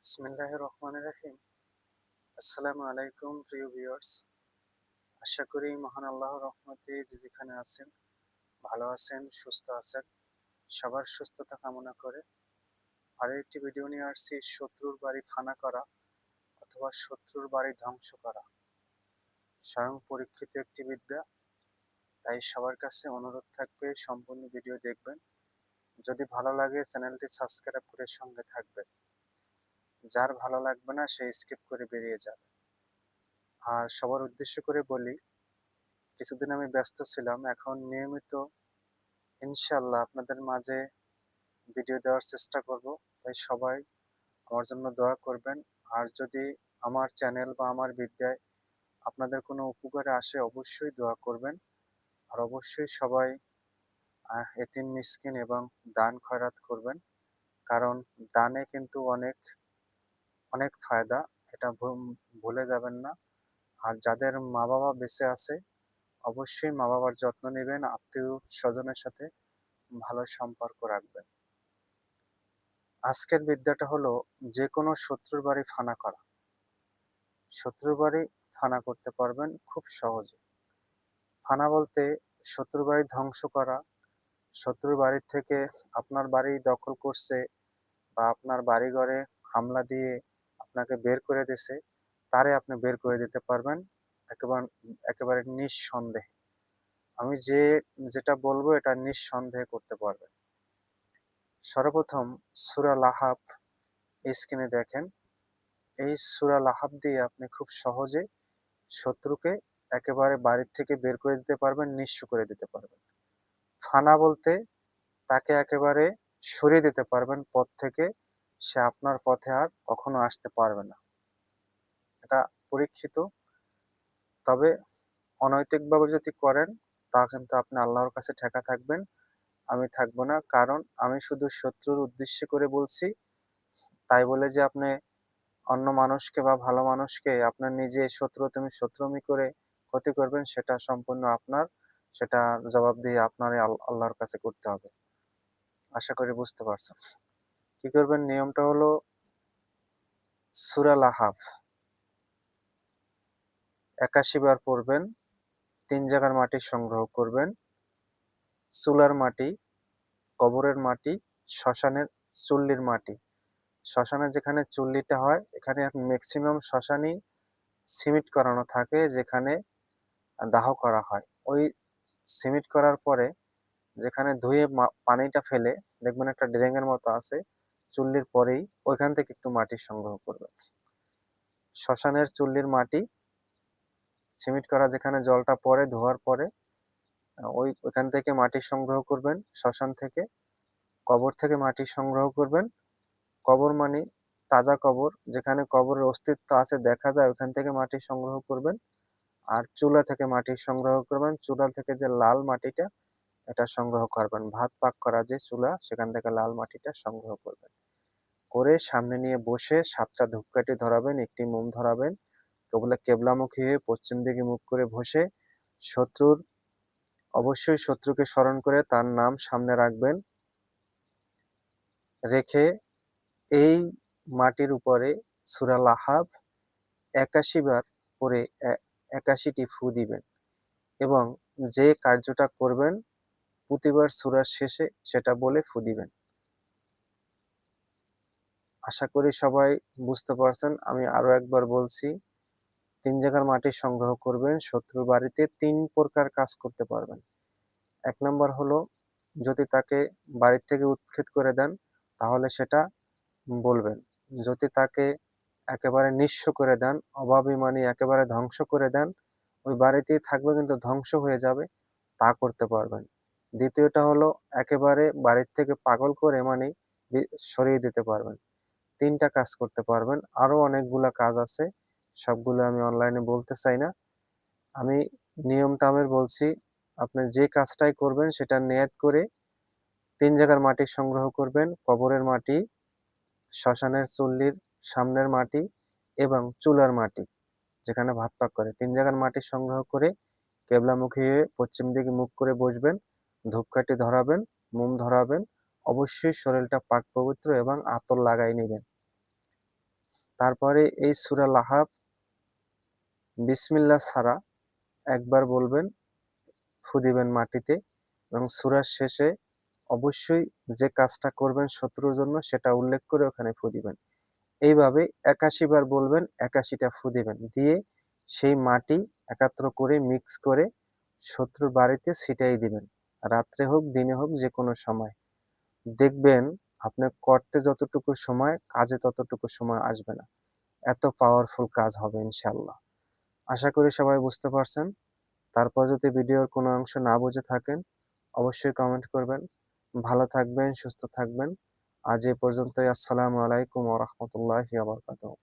বিসমিল্লাহির রহমানির রহিম। আসসালামু আলাইকুম প্রিয় ভিউয়ার্স। আশা করি মহান আল্লাহর রহমতে যে যেখানে আছেন ভালো আছেন, সুস্থ আছেন। সবার সুস্থতা কামনা করে আরো একটি ভিডিও নিয়ে আসছি, শত্রুর বাড়ি ফানা করা অথবা শত্রুর বাড়ি ধ্বংস করা স্বয়ং পরীক্ষিত একটি বিদ্যা। তাই সবার কাছে অনুরোধ থাকবে সম্পূর্ণ ভিডিও দেখবেন। যদি ভালো লাগে চ্যানেলটি সাবস্ক্রাইব করে সঙ্গে থাকবেন। যার ভালো লাগবে না সে স্কিপ করে বেরিয়ে যাবে। আর সবার উদ্দেশ্য করে বলি, কিছুদিন আমি ব্যস্ত ছিলাম, এখন নিয়মিত ইনশাল্লাহ আপনাদের মাঝে ভিডিও দেওয়ার চেষ্টা করব। তাই সবাই আমার জন্য দোয়া করবেন। আর যদি আমার চ্যানেল বা আমার বিদ্যায় আপনাদের কোনো উপকারে আসে অবশ্যই দোয়া করবেন। আর অবশ্যই সবাই এতিম মিসকিন এবং দান খয়রাত করবেন, কারণ দানে কিন্তু অনেক অনেক ফায়দা, এটা ভুলে যাবেন না। আর যাদের মা বাবা বেঁচে আছে অবশ্যই মা বাবার যত্ন নেবেন, আত্মীয় স্বজনের সাথে ভালো সম্পর্ক রাখবেন। আজকের বিদ্যাটা হলো যে কোনো শত্রুর বাড়ি ফানা করা। শত্রুর বাড়ি ফানা করতে পারবেন খুব সহজে। ফানা বলতে শত্রুর বাড়ি ধ্বংস করা, শত্রুর বাড়ির থেকে আপনার বাড়ি দখল করছে বা আপনার বাড়ি ঘরে হামলা দিয়ে আপনাকে বের করে দিছে, তারে আপনি বের করে দিতে পারবেন একেবারে একেবারে নিঃসন্দেহে। আমি যেটা বলবো এটা নিঃসন্দেহে করতে পারবেন। সর্বপ্রথম সূরা লাহাব স্ক্রিনে দেখেন। এই সূরা লাহাব দিয়ে আপনি খুব সহজে শত্রুকে একেবারে বাড়ির থেকে বের করে দিতে পারবেন, নিঃস্ব করে দিতে পারবেন। ফানা বলতে তাকে একেবারে সরিয়ে দিতে পারবেন পথ থেকে, সে আপনার পথে আর কখনো আসতে পারবে না। এটা পরীক্ষিত। তবে অনৈতিকভাবে যদি করেন তা কিন্তু আপনি আল্লাহর কাছে ঠেকা থাকবেন, আমি থাকবো না। কারণ আমি শুধু শত্রুর উদ্দেশ্য করে বলছি, তাই বলে যে আপনি অন্য মানুষকে বা ভালো মানুষকে আপনার নিজে তুমি শত্রুমি করে ক্ষতি করবেন সেটা সম্পূর্ণ আপনার, সেটা জবাবদিহি আপনারই আল্লাহর কাছে করতে হবে। আশা করি বুঝতে পারছেন। কি করবেন, নিয়মটা হলো সূরা লাহাব ৮১ বার পড়বেন, ৩ জায়গার মাটি সংগ্রহ করবেন। চুলার মাটি, কবরের মাটি, শ্মশানের চুল্লির মাটি। শ্মশানের যেখানে চুল্লিটা হয় এখানে ম্যাক্সিমাম শ্মশানই সিমেন্ট করানো থাকে, যেখানে দাহ করা হয়। ওই সিমেন্ট করার পরে যেখানে ধুয়ে পানিটা ফেলে দেখবেন একটা ড্রেনের মতো আছে চুল্লির পরেই, ওইখান থেকে একটু মাটি সংগ্রহ করবেন। শ্মশানের চুল্লির মাটি সিমেন্ট করা যেখানে জলটা পড়ে ধোয়ার পরে ওইখান থেকে মাটি সংগ্রহ করবেন। শ্মশান থেকে, কবর থেকে মাটি সংগ্রহ করবেন। কবর মানে তাজা কবর, যেখানে কবরের অস্তিত্ব আছে দেখা যায় ওখান থেকে মাটি সংগ্রহ করবেন। আর চুলা থেকে মাটি সংগ্রহ করবেন। চুলা থেকে যে লাল মাটিটা এটা সংগ্রহ করবেন, ভাত পাক করা যে চুলা সেখান থেকে লাল মাটিটা সংগ্রহ করবেন। করে সামনে নিয়ে বসে 7টা ধূপকাঠি ধরাবেন, একটি মোম ধরাবেন। কেবলামুখী হয়ে পশ্চিম দিকে মুখ করে বসে শত্রুর অবশ্যই শত্রুকে স্মরণ করে তার নাম সামনে রাখবেন। রেখে এই মাটির উপরে সূরা লাহাব ৮১ বার পরে ৮১টি ফু দিবেন এবং যে কার্যটা করবেন প্রতিবার সূরার শেষে সেটা বলে ফু দিবেন। আশা করি সবাই বুঝতে পারছেন। আমি আরো একবার বলছি, ৩ জায়গার মাটি সংগ্রহ করবেন। শত্রুর বাড়িতে ৩ প্রকার কাজ করতে পারবেন। ১ নাম্বার হলো, যদি তাকে বাড়ি থেকে উৎখাত করে দেন তাহলে সেটা বলবেন। যদি তাকে একেবারে নিঃস্ব করে দেন, অভাবী মানে একেবারে ধ্বংস করে দেন, ওই বাড়িতেই থাকবে কিন্তু ধ্বংস হয়ে যাবে, তা করতে পারবেন। দ্বিতীয়টা হলো একেবারে বাড়ির থেকে পাগল করে মানে সরিয়ে দিতে পারবেন। ৩ টা কাজ করতে পারবেন। আরো অনেকগুলা কাজ আছে, সবগুলো আমি অনলাইনে বলতে চাই না। আমি নিয়মটা বলছি, আপনি যে কাজটাই করবেন সেটা নিয়ত করে ৩ জায়গার মাটি সংগ্রহ করবেন। কবরের মাটি, শ্মশানের চুল্লির সামনের মাটি এবং চুলার মাটি যেখানে ভাত পাক করে। ৩ জায়গার মাটি সংগ্রহ করে কেবলামুখী হয়ে পশ্চিম দিকে মুখ করে বসবেন। ধূপকাঠি ধরাবেন, মোম ধরাবেন। অবশ্যই শরীরটা পাক পবিত্র এবং আতর লাগাই নিবেন। তারপরে এই সূরা লাহাব বিসমিল্লাহ ছাড়া একবার বলবেন, ফু দিবেন মাটিতে, এবং সূরার শেষে অবশ্যই যে কাজটা করবেন শত্রুর জন্য সেটা উল্লেখ করে ওখানে ফু দিবেন। এইভাবে ৮১ বার বলবেন, ৮১ টা ফু দিবেন। দিয়ে সেই মাটি একাত্র করে মিক্স করে শত্রুর বাড়িতে ছিটাই দিবেন। রাত্রে হোক, দিনে হোক, যেকোনো সময়। দেখবেন আপনার করতে যতটুকু সময়, কাজে ততটুকু সময় আসবে না। এত পাওয়ারফুল কাজ হবে ইনশাআল্লাহ। আশা করি সবাই বুঝতে পারছেন। তারপর যদি ভিডিওর কোনো অংশ না বুঝে থাকেন, অবশ্যই কমেন্ট করবেন। ভালো থাকবেন, সুস্থ থাকবেন। আজ এ পর্যন্তই। আসসালামু আলাইকুম ওয়া রাহমাতুল্লাহি ওয়া বারাকাতুহু।